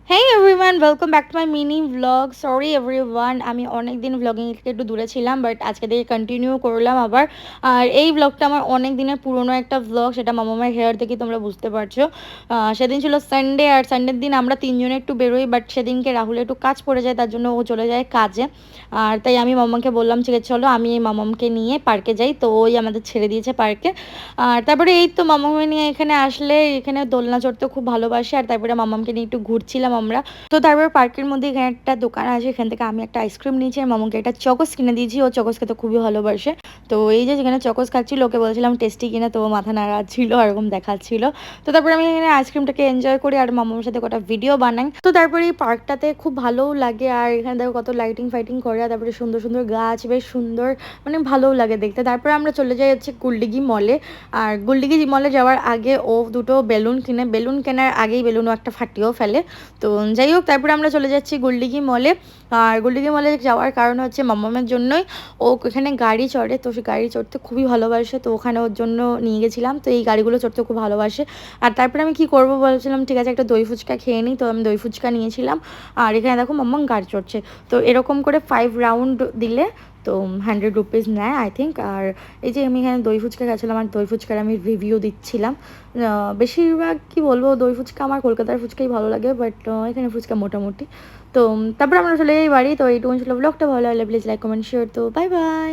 Hey everyone, welcome back to my mini vlog. Sorry everyone, আমি অনেক দিন vlogging থেকে একটু দূরে ছিলাম, বাট আজকে থেকে কন্টিনিউ করলাম আবার। আর এই ভ্লগটা আমার অনেক দিনের পুরনো একটা ভ্লগ, সেটা মামামার হেয়ার থেকে তোমরা বুঝতে পারছো। সেদিন ছিল সানডে, আর সানডের দিন আমরা তিনজনে একটু বেরোই, বাট সেদিনকে রাহুলের একটু কাজ পড়ে যায়, তার জন্য ও চলে যায় কাজে। আর তাই আমি মামাকে বললাম ঠিক আছে চলো আমি এই মামামকে নিয়ে পার্কে যাই, তো ওই আমাদের ছেড়ে দিয়েছে পার্কে। আর তারপরে এই তো মামাকে নিয়ে এখানে আসলে এখানে দোলনা চড়তে খুব ভালোবাসে, আর তারপরে মামামকে নিয়ে একটু ঘুরছিলাম আমরা। তো তারপর পার্কের মধ্যে এখানে একটা দোকান আছে, এখান থেকে আমি একটা আইসক্রিম নিয়েছি আর মামাকে একটা চকোস কিনে দিয়েছি, ও চকোস খেতে খুবই ভালোবাসে। তো এই যে যেখানে চকোস খাচ্ছিল ওকে বলছিলাম টেস্টি কিনা, তো ও মাথা নাড়াচ্ছিল এরকম দেখাচ্ছিল। তো তারপরে আমি এখানে আইসক্রিমটাকে এনজয় করি আর মামার সাথে কটা ভিডিও বানাই। তো তারপরে এই পার্কটাতে খুব ভালোও লাগে, আর এখানে দেখো কত লাইটিং ফাইটিং করে, আর তারপরে সুন্দর সুন্দর গাছ, বেশ সুন্দর, মানে ভালোও লাগে দেখতে। তারপরে আমরা চলে যাই হচ্ছে গোল্ডিগি মলে। আর গোল্ডিগি মলে যাওয়ার আগে ও দুটো বেলুন কিনে, বেলুন কেনার আগেই বেলুনও একটা ফাটিয়েও ফেলে। তো যাই হোক, তারপরে আমরা চলে যাচ্ছি গোল্ডিগি মলে। আর গোল্ডিগি মলে যাওয়ার কারণ হচ্ছে মামামের জন্যই। ও এখানে গাড়ি চড়ে, তো সে গাড়ি চড়তে খুবই ভালোবাসে, তো ওখানে ওর জন্য নিয়ে গেছিলাম। তো এই গাড়িগুলো চড়তে খুব ভালোবাসে। আর তারপরে আমি কি করব বলছিলাম ঠিক আছে একটা দই ফুচকা খেয়ে নিই, তো আমি দই ফুচকা নিয়েছিলাম। আর এখানে দেখো মাম্মাম গাড়ি চড়ছে। তো এরকম করে 5 রাউন্ড দিলে তো 100 রুপিস নেয় আই থিঙ্ক। আর এই যে আমি এখানে দই ফুচকা গেছিলাম, আর দই ফুচকার আমি রিভিউ দিচ্ছিলাম। বেশিরভাগ কি বলবো, দই ফুচকা আমার কলকাতার ফুচকাই ভালো লাগে, বাট এখানে ফুচকা মোটামুটি। তো তারপর আমরা চলে যাই বাড়ি। তো এইটুকু ছিল ব্লগটা, ভালো লাগলে প্লিজ লাইক কমেন্ট শেয়ার। তো বাই বাই।